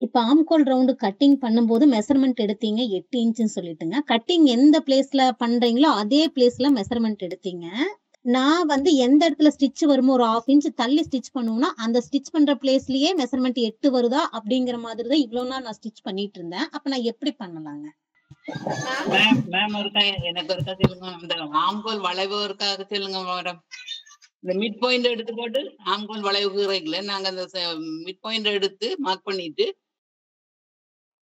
இப்ப ஆம்கோல் round cutting பண்ணும்போது measurement எடுத்தீங்க 8 இன்ச்சுன்னு சொல்லிட்டுங்க. கட்டிங் எந்த பிளேஸ்ல பண்றீங்களோ, அதே பிளேஸ்ல மெஷர்மென்ட் எடுத்தீங்க. நான் வந்து எந்த இடத்துல ஸ்டிட்ச் வருமோ ஒரு 1/2 இன்ச் தள்ளி ஸ்டிட்ச் பண்ணுவோம்னா, அந்த ஸ்டிட்ச் பண்ற பிளேஸ்லயே மெஷர்மென்ட் 8 வருதா? அப்படிங்கிற மாதிரி தான் இவ்ளோ நாள் நான் ஸ்டிட்ச் பண்ணிட்டு இருந்தேன். அப்ப நான் எப்படி பண்ணலாங்க? மேம் மேம் ஒருக்கா எனக்கு ஒருக்கா சொல்லுங்க. இந்த ஆம்கோல் வளைவு ஒருக்காக சொல்லுங்க மேடம். இந்த மிட் பாயிண்ட் எடுத்து போட்டு ஆம்கோல் வளைவு கீரைக்குல நாங்க அந்த மிட் பாயிண்ட் எடுத்து மார்க் பண்ணிட்டு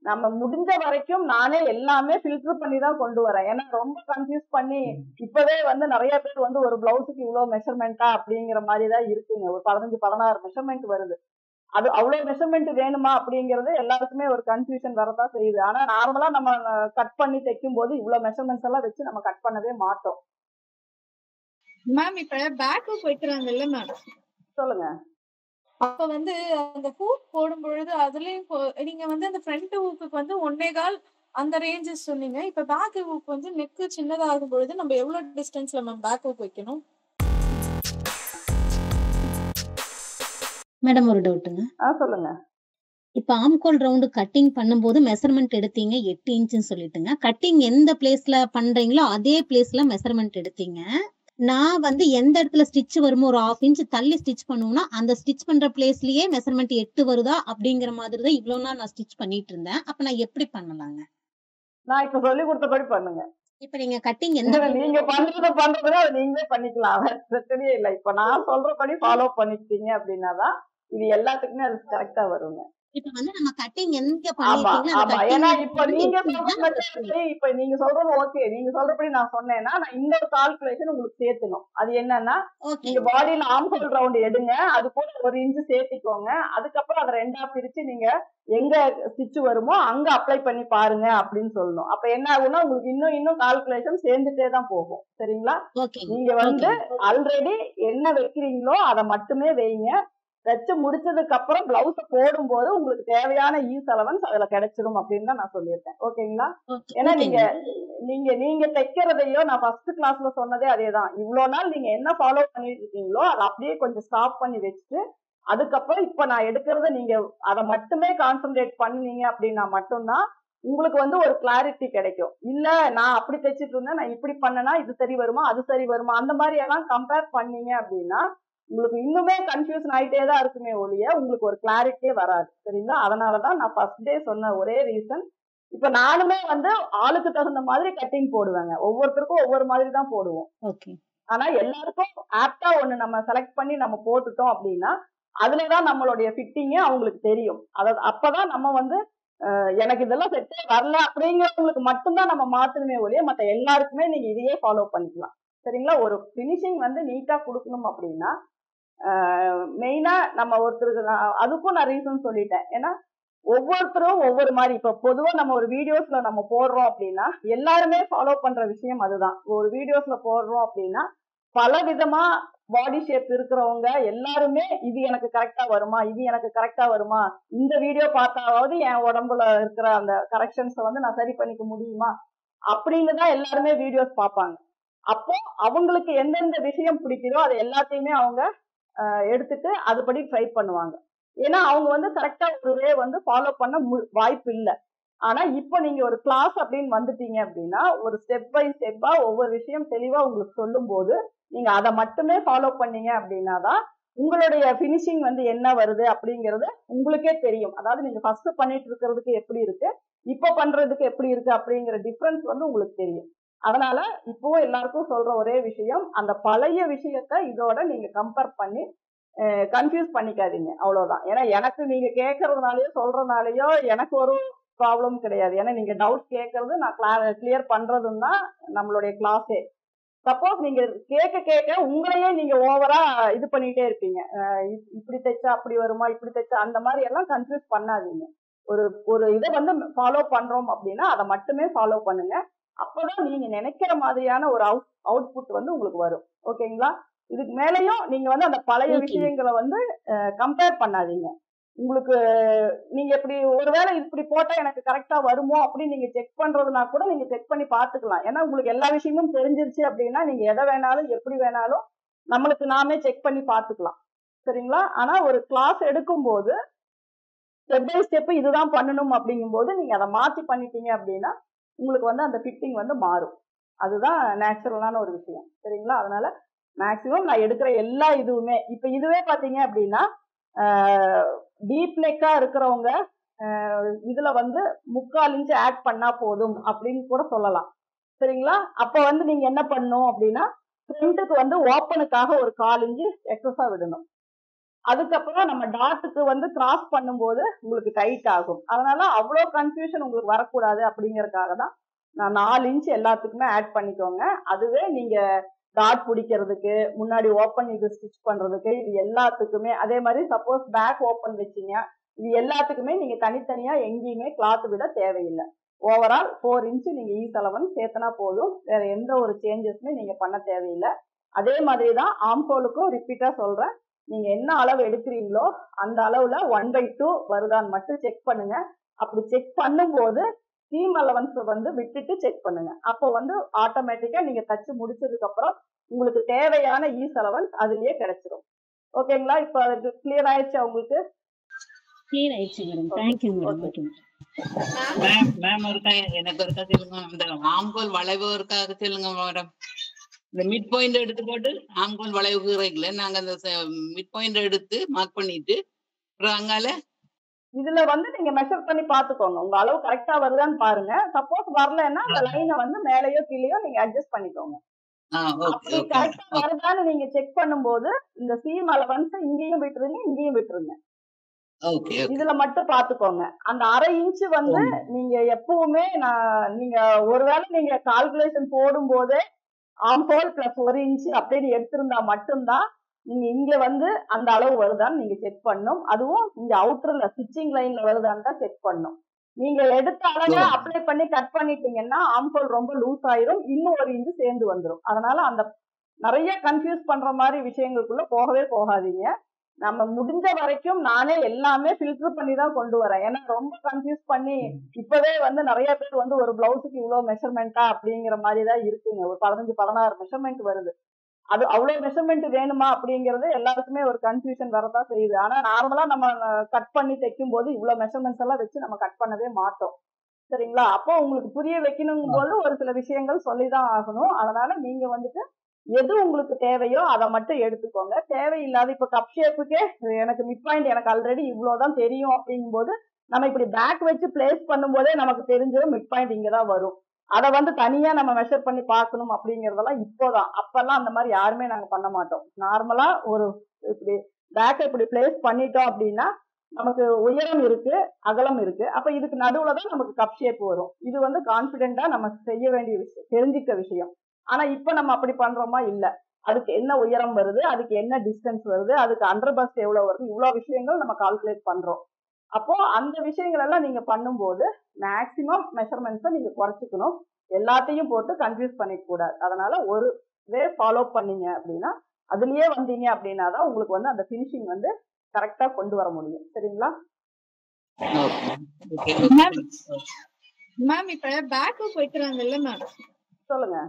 நம்ம முடிஞ்ச வரைக்கும் நானே எல்லாமே ஃபில்டர் பண்ணி தான் கொண்டு வரேன். ஏன்னா ரொம்ப கன்ஃபியூஸ் பண்ணி இப்பவே வந்து நிறைய பேர் வந்து ஒரு பிளவுஸுக்கு இவ்வளவு மெஷர்மெண்டா அப்படிங்கிற மாதிரி தான் இருக்குங்க. ஒரு 15-16 மெஷர்மெண்ட் வருது. அது அவ்வளவு மெஷர்மெண்ட் வேணுமா அப்படிங்கறது எல்லாருக்குமே ஒரு கன்ஃபியூஷன் வரதான் செய்யுது. ஆனா நார்மலா நம்ம கட் பண்ணி தைக்கும் போது இவ்வளவு மெஷர்மெண்ட்ஸ் எல்லாம் வச்சு நம்ம கட் பண்ணவே மாட்டோம். மேம் இப்ப பேக்கப் வைக்கிறாங்கல்ல மேம், சொல்லுங்க. அப்ப வந்து அந்த ஹூக் போடும் பொழுது அதுலயும் நீங்க வந்து அந்த ஃப்ரண்ட் ஹூக்கு வந்து 1.25 அந்த ரேஞ்சஸ் சொன்னீங்க. இப்ப பேக் ஹூக் வந்து நெக்கு சின்னதாகும் பொழுது நம்ம எவ்வளவு டிஸ்டன்ஸ்ல மேம் பேக் ஹூக் வைக்கணும்? மேடம் ஒரு டவுட்டுங்க. சொல்லுங்க. இப்ப ஆம்கோல் ரவுண்டு கட்டிங் பண்ணும்போது மெஷர்மென்ட் எடுத்தீங்க 8 இன்ச்சுன்னு சொல்லிட்டுங்க. கட்டிங் எந்த பிளேஸ்ல பண்றீங்களோ, அதே பிளேஸ்ல மெஷர்மென்ட் எடுத்தீங்க. நான் வந்து எந்த இடத்துல ஸ்டிட்ச் வருமோ ஒரு 1/2 இன்ச் தள்ளி ஸ்டிட்ச் பண்ணுவோம்னா, அந்த ஸ்டிட்ச் பண்ற பிளேஸ்லயே மெஷர்மென்ட் 8 வருதா? அப்படிங்கிற மாதிரி தான் இவ்ளோ நாள் நான் ஸ்டிட்ச் பண்ணிட்டு இருந்தேன். அப்ப நான் எப்படி பண்ணலாங்க? நான் இப்ப சொல்லி கொடுத்தபடி பண்ணுங்க. இப்ப நீங்க கட்டிங் எந்த நீங்க பண்றதுன்னா அது நீங்களே பண்ணிக்கலாம். பிரச்சனையே இல்லை. இப்ப நான் சொல்றபடி ஃபாலோ பண்ணிட்டீங்க அப்படின்னாதான் இது எல்லாத்துக்குமே அது கரெக்டா வருங்க. இப்ப வந்து நம்ம கட்டிங் எங்க ஆமா பண்ணிருக்கீங்களோ ஆமா. ஏன்னா இப்ப நீங்க சொல்ற மெத்தட் இப்ப நீங்க சொல்றது ஓகே. நீங்க சொல்றபடி நான் சொன்னேன்னா நான் இன்னொரு கால்குலேஷன் உங்களுக்கு சேர்த்தணும். அது என்னன்னா நீங்க பாடியில ஆம்ஹோல் ரவுண்ட் எடுங்க, அது கூட 1 இன்ச் சேர்த்திக்கோங்க. அதுக்கப்புறம் அதை 2ஆ பிரிச்சு நீங்க எங்க ஸ்டிச் வருமோ அங்க அப்ளை பண்ணி பாருங்க அப்படின்னு சொல்லணும். அப்ப என்ன ஆகும்னா உங்களுக்கு இன்னும் கால்குலேஷன் சேர்ந்துட்டே தான் போகும். சரிங்களா? நீங்க வந்து ஆல்ரெடி என்ன வைக்கிறீங்களோ அதை மட்டுமே வைங்க. தச்சு முடிச்சதுக்கு அப்புறம் பிளவுஸ் போடும் போது உங்களுக்கு தேவையான ஈஸ் அலவன்ஸ் அதுல கிடைச்சிடும் அப்படின்னு தான் நான் சொல்லியிருக்கேன். ஓகேங்களா? ஏன்னா நீங்க தைக்கிறதையோ நான் ஃபர்ஸ்ட் கிளாஸ்ல சொன்னதே அதேதான். இவ்வளவு நாள் நீங்க என்ன ஃபாலோ பண்ணிட்டு இருக்கீங்களோ அதை அப்படியே கொஞ்சம் ஸ்டாப் பண்ணி வச்சுட்டு அதுக்கப்புறம் இப்ப நான் எடுக்கிறத நீங்க அதை மட்டுமே கான்சென்ட்ரேட் பண்ணீங்க அப்படின்னா மட்டும்தான் உங்களுக்கு வந்து ஒரு கிளாரிட்டி கிடைக்கும். இல்ல நான் அப்படி தைச்சிட்டு இருந்தேன், நான் இப்படி பண்ணனா இது சரி வருமா அது சரி வருமா அந்த மாதிரி எல்லாம் கம்பேர் பண்ணீங்க அப்படின்னா உங்களுக்கு இன்னுமே கன்ஃபியூஷன் ஆயிட்டே தான் இருக்குமே ஒழிய உங்களுக்கு ஒரு கிளாரிட்டியே வராது. சரிங்களா? அதனாலதான் நான் ஃபர்ஸ்ட் டே சொன்ன ஒரே ரீசன். இப்ப நானுமே வந்து ஆளுக்கு தகுந்த மாதிரி கட்டிங் போடுவேங்க. ஒவ்வொருத்தருக்கும் ஒவ்வொரு மாதிரி தான் போடுவோம். ஆனா எல்லாருக்கும் ஆப்டா ஒண்ணு நம்ம செலக்ட் பண்ணி நம்ம போட்டுட்டோம் அப்படின்னா அதுலதான் நம்மளுடைய ஃபிட்டிங்கே அவங்களுக்கு தெரியும். அப்பதான் நம்ம வந்து எனக்கு இதெல்லாம் செட்டே வரல அப்படிங்கிறவங்களுக்கு மட்டும்தான் நம்ம மாத்தணுமே ஒழிய மத்த எல்லாருக்குமே நீங்க இதையே ஃபாலோ பண்ணிக்கலாம். சரிங்களா? ஒரு பினிஷிங் வந்து நீட்டா கொடுக்கணும் அப்படின்னா மெயினா நம்ம ஒருத்தருக்கு அதுக்கும் நான் ரீசன் சொல்லிட்டேன். ஏன்னா ஒவ்வொருத்தரும் ஒவ்வொரு மாதிரி. இப்ப பொதுவா நம்ம ஒரு வீடியோஸ்ல நம்ம போடுறோம் அப்படின்னா எல்லாருமே ஃபாலோ பண்ற விஷயம் அதுதான். ஒரு வீடியோஸ்ல போடுறோம் அப்படின்னா பல விதமா பாடி ஷேப் இருக்கிறவங்க எல்லாருமே இது எனக்கு கரெக்டா வருமா, இது எனக்கு கரெக்டா வருமா, இந்த வீடியோ பார்த்தாவது என் உடம்புல இருக்கிற அந்த கரெக்ஷன்ஸை வந்து நான் சரி பண்ணிக்க முடியுமா அப்படின்னு தான் எல்லாருமே வீடியோஸ் பார்ப்பாங்க. அப்போ அவங்களுக்கு எந்தெந்த விஷயம் பிடிக்குதோ அது எல்லாத்தையுமே அவங்க எடுத்துட்டு அதுபடி ட்ரை பண்ணுவாங்க. ஏன்னா அவங்க வந்து கரெக்டா ஒரு வே வந்து ஃபாலோ பண்ண வாய்ப்பு இல்லை. ஆனா இப்போ நீங்க ஒரு கிளாஸ் அப்படின்னு வந்துட்டீங்க அப்படின்னா ஒரு ஸ்டெப் பை ஸ்டெப்பா ஒவ்வொரு விஷயம் தெளிவா உங்களுக்கு சொல்லும் போது நீங்க அதை மட்டுமே ஃபாலோ பண்ணீங்க அப்படின்னாதான் உங்களுடைய பினிஷிங் வந்து என்ன வருது அப்படிங்கறது உங்களுக்கே தெரியும். அதாவது நீங்க ஃபர்ஸ்ட் பண்ணிட்டு இருக்கிறதுக்கு எப்படி இருக்கு, இப்ப பண்றதுக்கு எப்படி இருக்கு அப்படிங்கிற டிஃபரன்ஸ் வந்து உங்களுக்கு தெரியும். அதனால இப்போ எல்லாருக்கும் சொல்ற ஒரே விஷயம், அந்த பழைய விஷயத்த இதோட நீங்க கம்பேர் பண்ணி கன்ஃபியூஸ் பண்ணிக்காதீங்க. அவ்வளவுதான். ஏன்னா எனக்கு நீங்க கேட்கறதுனாலயோ சொல்றதுனாலயோ எனக்கு ஒரு ப்ராப்ளம் கிடையாது. ஏன்னா நீங்க டவுட் கேட்கறது நான் கிளியர் பண்றதும் தான் நம்மளுடைய கிளாஸே. சப்போஸ் நீங்க கேட்க உங்களையே நீங்க ஓவரா இது பண்ணிட்டே இருப்பீங்க. இப்படி தைச்சா அப்படி வருமா, இப்படி தைச்சா அந்த மாதிரி எல்லாம் கன்ஃபியூஸ் பண்ணாதீங்க. ஒரு இதை வந்து ஃபாலோ பண்றோம் அப்படின்னா அதை மட்டுமே ஃபாலோ பண்ணுங்க. அப்பதான் நீங்க நினைக்கிற மாதிரியான ஒரு அவுட்புட் வந்து உங்களுக்கு வரும். ஓகேங்களா? இதுக்கு மேலேயும் நீங்க வந்து அந்த பழைய விஷயங்களை வந்து கம்பேர் பண்ணாதீங்க. உங்களுக்கு நீங்க இப்படி ஒருவேளை இப்படி போட்டா எனக்கு கரெக்டா வருமோ அப்படின்னு நீங்க செக் பண்றதுனா கூட நீங்க செக் பண்ணி பாத்துக்கலாம். ஏன்னா உங்களுக்கு எல்லா விஷயமும் தெரிஞ்சிருச்சு அப்படின்னா நீங்க எதை வேணாலும் எப்படி வேணாலும் நம்மளுக்கு நாமே செக் பண்ணி பாத்துக்கலாம். சரிங்களா? ஆனா ஒரு கிளாஸ் எடுக்கும் போது ஸ்டெப் பை ஸ்டெப் இதுதான் பண்ணணும் அப்படிங்கும்போது நீங்க அதை மாத்தி பண்ணிட்டீங்க அப்படின்னா உங்களுக்கு வந்து அந்த ஃபிட்டிங் வந்து மாறும். அதுதான் நேச்சுரலான ஒரு விஷயம். சரிங்களா? அதனால மேக்சிமம் நான் எடுக்கிற எல்லா இதுவுமே இப்ப இதுவே பாத்தீங்க அப்படின்னா டீப் நெக்கா இருக்கிறவங்க இதுல வந்து 3/4 இன்ச் ஆட் பண்ணா போதும் அப்படின்னு கூட சொல்லலாம். சரிங்களா? அப்ப வந்து நீங்க என்ன பண்ணணும் அப்படின்னா ஃப்ரண்ட்டுக்கு வந்து ஓப்பனுக்காக ஒரு 1/4 இன்ச் எக்ஸஸா விடணும். அதுக்கப்புறம் நம்ம டாட்டுக்கு வந்து கிராஸ் பண்ணும்போது உங்களுக்கு டைட் ஆகும். அதனால அவ்வளோ கன்ஃபியூஷன் உங்களுக்கு வரக்கூடாது அப்படிங்கறதுக்காக தான் நான் 4 இன்ச் எல்லாத்துக்குமே ஆட் பண்ணிக்கோங்க. அதுவே நீங்க டாட் பிடிக்கிறதுக்கு முன்னாடி ஓப்பன் இது ஸ்டிச் பண்றதுக்கு இது எல்லாத்துக்குமே அதே மாதிரி சப்போஸ் பேக் ஓப்பன் வச்சீங்க இது எல்லாத்துக்குமே நீங்க தனித்தனியா எங்கேயுமே கிளாத் விட தேவையில்லை. ஓவரால் 4 இன்ச் நீங்க ஈஸலவன் சேர்த்தனா போதும். வேற எந்த ஒரு சேஞ்சஸுமே நீங்க பண்ண தேவையில்லை. அதே மாதிரி தான் ஆம்ஹோலுக்கும் ரிப்பீட்டா சொல்றேன். நீங்க என்ன அளவு எடுக்கிறீங்களோ அந்த அளவுல 1/2 வருதான்னு மட்டும் செக் பண்ணுங்க. அப்படி செக் பண்ணும்போது சீம் அலவன்ஸ் வந்து விட்டுட்டு செக் பண்ணுங்க. அப்போ வந்து ஆட்டோமேட்டிக்கா நீங்க தச்சு முடிச்சதுக்கு அப்புறம் உங்களுக்கு தேவையான ஈஸ் அலவன்ஸ் அதுலயே கிடைச்சிடும். ஓகேங்களா? இப்ப அது கிளியர் ஆயிடுச்சா உங்களுக்கு? கிளியர் ஆயிடுச்சு madam. Thank you madam. Okay ma'am ஒருக்கா எனக்கு ஒருக்கா சொல்லுங்க, இந்த ஆம்கோல் வளைவு ஒருக்காக சொல்லுங்க மேடம். இந்த மிட் பாயிண்ட் எடுத்து போட்டு ஆம்கோல் வளைவு கீரைக்குல நாங்க அந்த மிட் பாயிண்ட் எடுத்து மார்க் பண்ணிட்டு அங்கால இதுல வந்து நீங்க மெஷர் பண்ணி பாத்துக்கோங்க. உங்க அளவு கரெக்டா வருதான்னு பாருங்க. சப்போஸ் வரலன்னா அந்த லைனை வந்து மேலேயோ கீழேயோ நீங்க அட்ஜஸ்ட் பண்ணிக்கோங்க. அப்படி கரெக்டா வருதான்னு நீங்க செக் பண்ணும்போது இந்த சீம் அலவன்ஸ் இங்கேயும் விட்டுருங்க இங்கேயும் விட்டுருங்க. இதுல மட்டும் பாத்துக்கோங்க. அந்த 1/2 இன்ச் வந்து நீங்க எப்பவுமே நீங்க ஒருவேளை நீங்க கால்குலேஷன் போடும் போதே ஆம்ஹோல் பிளஸ் 1 இன்ச் அப்படின்னு எடுத்திருந்தா மட்டும்தான் நீங்க இங்க வந்து அந்த அளவு வருதான்னு நீங்க செக் பண்ணும். அதுவும் இங்க அவுட்டர்ல ஸ்டிச்சிங் லைன்ல வருதான்னு தான் செக் பண்ணும். நீங்க எடுத்த அளவை அப்ளை பண்ணி கட் பண்ணிட்டீங்கன்னா ஆம்ஹோல் ரொம்ப லூஸ் ஆயிரும். இன்னும் 1 இன்ச் சேர்ந்து வந்துடும். அதனால அந்த நிறைய கன்ஃபியூஸ் பண்ற மாதிரி விஷயங்களுக்குள்ள போகவே போகாதீங்க. நம்ம முடிஞ்ச வரைக்கும் நானே எல்லாமே ஃபில்டர் பண்ணி தான் கொண்டு வரேன். ஏன்னா ரொம்ப கன்ஃபியூஸ் பண்ணி இப்பவே வந்து நிறைய பேர் வந்து ஒரு பிளவுஸுக்கு இவ்வளவு மெஷர்மெண்டா அப்படிங்கிற மாதிரி தான் இருக்குங்க. ஒரு 15-16 மெஷர்மெண்ட் வருது. அது அவ்வளவு மெஷர்மெண்ட் வேணுமா அப்படிங்கறது எல்லாருக்குமே ஒரு கன்ஃபியூஷன் வரதான் செய்யுது. ஆனா நார்மலா நம்ம கட் பண்ணி தைக்கும் போது இவ்வளவு மெஷர்மெண்ட்ஸ் எல்லாம் வச்சு நம்ம கட் பண்ணவே மாட்டோம். சரிங்களா? அப்போ உங்களுக்கு புரிய வைக்கணும் போது ஒரு சில விஷயங்கள் சொல்லிதான் ஆகணும். அதனால நீங்க வந்துட்டு எது உங்களுக்கு தேவையோ அதை மட்டும் எடுத்துக்கோங்க. தேவையில்லாத இப்ப கப் ஷேப்புக்கே எனக்கு மிட் பாயிண்ட் எனக்கு ஆல்ரெடி இவ்வளவுதான் தெரியும் அப்படிங்கும் போது நம்ம இப்படி பேக் வச்சு பிளேஸ் பண்ணும் போதே நமக்கு தெரிஞ்சிடும் மிட் பாயிண்ட் இங்கதான் வரும். அதை வந்து தனியா நம்ம மெஷர் பண்ணி பார்க்கணும் அப்படிங்கறதெல்லாம் இப்போதான். அப்பெல்லாம் அந்த மாதிரி யாருமே நாங்க பண்ண மாட்டோம். நார்மலா ஒரு இப்படி பேக்கை இப்படி பிளேஸ் பண்ணிட்டோம் அப்படின்னா நமக்கு உயரம் இருக்கு அகலம் இருக்கு. அப்ப இதுக்கு நடுவுலதான் நமக்கு கப் ஷேப் வரும். இது வந்து கான்பிடென்டா நம்ம செய்ய வேண்டிய விஷயம், தெரிஞ்சுக்க விஷயம். ஆனா இப்ப நம்ம அப்படி பண்றோமா? இல்ல. அதுக்கு என்ன உயரம் வருது, அதுக்கு என்ன டிஸ்டன்ஸ் வருது, அதுக்கு அண்டர் பஸ்ட் எவ்வளவு வருது, இவ்வளவு விஷயங்கள் நம்ம கால்குலேட் பண்றோம். அப்போ அந்த விஷயங்கள் எல்லாம் நீங்க பண்ணும்போது மேக்சிமம் மெஷர்மெண்ட்ஸை நீங்க குறைச்சிக்கணும். எல்லாத்தையும் போட்டு கன்ஃபியூஸ் பண்ணிக்க கூடாது. அதனால ஒரு வே ஃபாலோ பண்ணீங்க அப்படின்னா அதுலயே வந்தீங்க அப்படின்னா தான் உங்களுக்கு வந்து அந்த பினிஷிங் வந்து கரெக்டா கொண்டு வர முடியும். சரிங்களா? மேம் இப்ப பேக்கப் வைக்கிறாங்கல்ல மேம், சொல்லுங்க.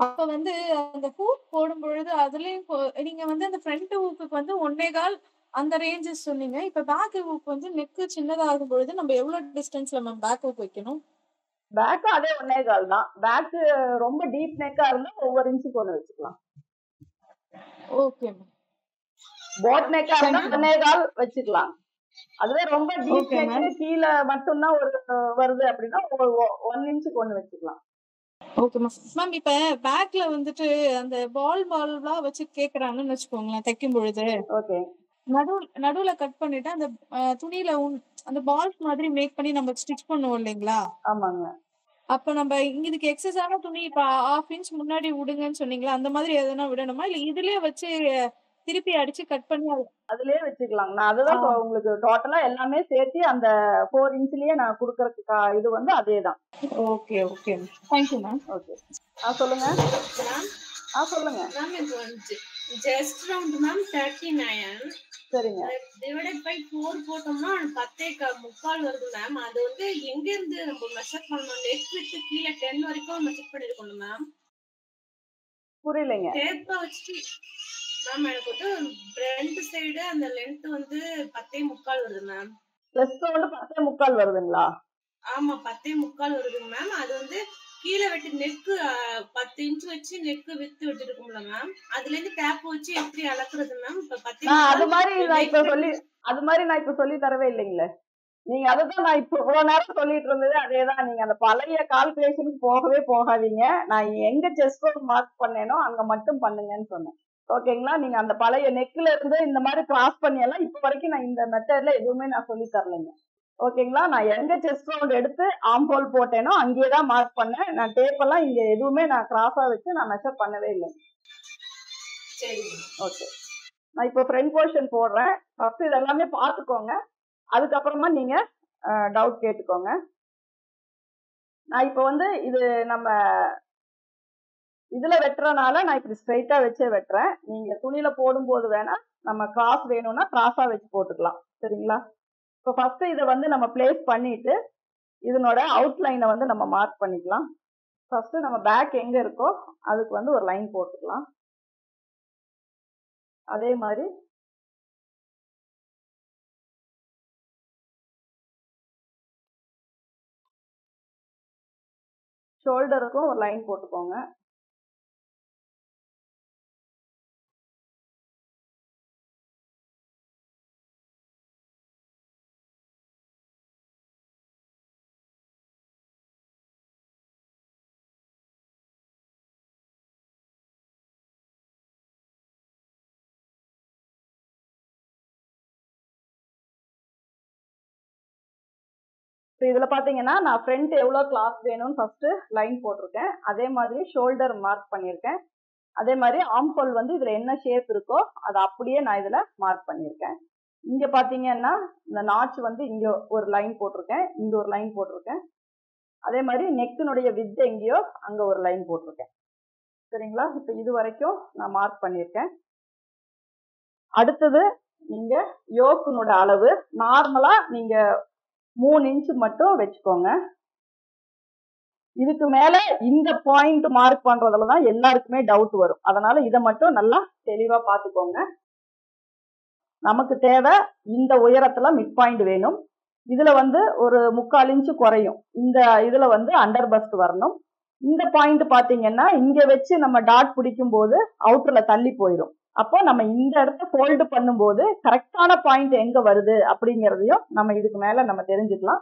அப்ப வந்து அந்த ஹூக் போடும் பொழுது அதுலயும் நீங்க வந்து அந்த ஃப்ரண்ட் ஹூக்கு வந்து 1.25 அந்த ரேஞ்சஸ் சொன்னீங்க. இப்ப பேக் ஹூக் வந்து நெக்கு சின்னதாகும் பொழுது நம்ம எவ்வளவு டிஸ்டன்ஸ்ல மேம் பேக் ஹூக் வைக்கணும்? பேக் அதே 1.25 தான். பேக் ரொம்ப டீப் நெக்கா இருந்தா ஒவ்வொரு இன்ச்சுக்கு ஒண்ணு வச்சுக்கலாம். Okay ma'am. போட் நெக்கா இருந்தா 1.25 வச்சுக்கலாம். அதுவே ரொம்ப டீப் நெக் கீழே மட்டும்தான் ஒரு வருது அப்படின்னா 1 இன்ச்சுக்கு ஒண்ணு வச்சுக்கலாம். Okay ma'am. மேம் இப்ப பேக்ல வந்துட்டு அந்த பால்வா வச்சு கேக்குறாங்கன்னு வச்சுக்கோங்களேன் தைக்கும் பொழுது. ஓகே. நடுவுல கட் பண்ணிட்டு அந்த துணியில அந்த பால்ஸ் மாதிரி மேக் பண்ணி நம்ம ஸ்டிச் பண்ணுவோம் இல்லைங்களா? ஆமாங்க. அப்ப நம்ம இதுக்கு எக்ஸஸான துணி இப்ப 1/2 இன்ச் முன்னாடி விடுங்கன்னு சொன்னீங்களா? அந்த மாதிரி எதனா விடணுமா? இல்ல இதுலயே வச்சு திருப்பி அடிச்சு கட் பண்ணி அதுலயே வச்சுக்கலாம். நான் அதுதான் உங்களுக்கு டோட்டலா எல்லாமே சேர்த்து அந்த 4 இன்ச்லயே நான் குடுக்கறதுக்கு இது வந்து அதேதான். Okay okay. Thank you ma'am. Okay. சொல்லுங்க. சொல்லுங்க. Just round ma'am 39. சரிங்க. டிவைடட் பை 4 போட்டோம்னா 10.25 வருது மேம். அது வந்து எங்க இருந்து நம்ம மெஷர் பண்ணணும்? நெக் விட்டு கீழே 10 வரைக்கும் மெஷர் பண்ணிருக்கணும் மேம். புரியலைங்க. டேப்ப வச்சு மேம் எனக்கு வந்து ஃப்ரண்ட் சைடு அந்த லென்த் வந்து 10.25 வருது மேம். செஸ்ட் ரவுண்ட் 10.25 வருதுங்களா? ஆமா 10.25 வருதுங்க மேம். அது வந்து கீழே வெட்டி நெக்கு 10 இன்ச் வச்சு நெக்கு வித்து விட்டு இருக்கும்ல மேம், அதுல இருந்து டேப் வச்சு எப்படி அளக்குறது மேம்? இப்ப 10.25 அது மாதிரி நான் இப்ப சொல்லி தரவே இல்லைங்களே. நீங்க அதுதான் நான் இப்ப இவ்வளவு நேரம் சொல்லிட்டு இருந்தது அதேதான். நீங்க அந்த பழைய கால்குலேஷனுக்கு போகவே போகாதீங்க. நான் எங்க செஸ்ட் ரவுண்ட் மார்க் பண்ணேனோ அங்க மட்டும் பண்ணுங்கன்னு சொன்னேன். ஓகேங்களா? நீங்க அந்த பழைய நெக்ல இருந்து இந்த மாதிரி கிராஸ் பண்ணி எல்லாம் இப்ப வரைக்கும் நான் இந்த மெத்தட்ல எதுவுமே நான் சொல்லி தரலைங்க. ஓகேங்களா? நான் எங்க செஸ்ட் ரவுண்ட் எடுத்து ஆர்ம் ஹோல் போட்டேனோ அங்கேயே தான் மார்க் பண்ணேன். நான் டேப் எல்லாம் இங்க எதுவுமே நான் கிராஸா வச்சு நான் மெஷர் பண்ணவே இல்லை. ஓகே, நான் இப்போ ஃப்ரண்ட் போர்ஷன் போடுறேன். ஃபர்ஸ்ட் இது எல்லாமே பார்த்துக்கோங்க, அதுக்கப்புறமா நீங்க டவுட் கேட்டுக்கோங்க. நான் இப்போ வந்து இது நம்ம இதுல வெட்டுறனால நான் இப்படி ஸ்ட்ரைட்டா வச்சே வெட்டுறேன். நீங்க துணியில போடும்போது வேணா நம்ம கிராஸ் வேணும்னா கிராஸா வச்சு போட்டுக்கலாம். சரிங்களா? இப்போ ஃபர்ஸ்ட் இதை வந்து நம்ம பிளேஸ் பண்ணிட்டு இதனோட அவுட்லைனை வந்து நம்ம மார்க் பண்ணிக்கலாம். ஃபர்ஸ்ட் நம்ம பேக் எங்க இருக்கோ அதுக்கு வந்து ஒரு லைன் போட்டுக்கலாம். அதே மாதிரி ஷோல்டருக்கும் ஒரு லைன் போட்டுக்கோங்க. இதுல பாத்தீங்கன்னா நான் ஃப்ரண்ட் எவ்வளவு கிளாத் வேணும்னு ஃபர்ஸ்ட் லைன் போட்டிருக்கேன். அதே மாதிரி ஷோல்டர் மார்க் பண்ணியிருக்கேன். அதே மாதிரி ஆர்ம் ஹோல் வந்து இதுல என்ன ஷேப் இருக்கோ அதை அப்படியே நான் இதுல மார்க் பண்ணியிருக்கேன். இங்க பாத்தீங்கன்னா இந்த நாட்ச் வந்து இங்க ஒரு லைன் போட்டிருக்கேன், இங்க ஒரு லைன் போட்டிருக்கேன். அதே மாதிரி நெக்கினுடைய வித் எங்கேயோ அங்க ஒரு லைன் போட்டிருக்கேன். சரிங்களா? இப்ப இது வரைக்கும் நான் மார்க் பண்ணியிருக்கேன். அடுத்தது நீங்க யோக்கினோட அளவு நார்மலா நீங்க 3 இன்ச் மட்டும் வச்சுக்கோங்க. இதுக்கு மேல இந்த பாயிண்ட் மார்க் பண்றதுலதான் எல்லாருக்குமே டவுட் வரும். அதனால இதை மட்டும் நல்லா தெளிவா பாத்துக்கோங்க. நமக்கு தேவை இந்த உயரத்துல மிட் பாயிண்ட் வேணும். இதுல வந்து ஒரு 3/4 இன்ச்சு குறையும். இந்த இதுல வந்து அண்டர் பஸ்ட் வரணும். இந்த பாயிண்ட் பாத்தீங்கன்னா இங்க வச்சு நம்ம டாட் பிடிக்கும் போது அவுட்டர்ல தள்ளி போயிடும். அப்போ நம்ம இந்த இடத்த ஃபோல்டு பண்ணும்போது கரெக்டான பாயிண்ட் எங்க வருது அப்படிங்கறதையும் நம்ம இதுக்கு மேல நம்ம தெரிஞ்சுக்கலாம்.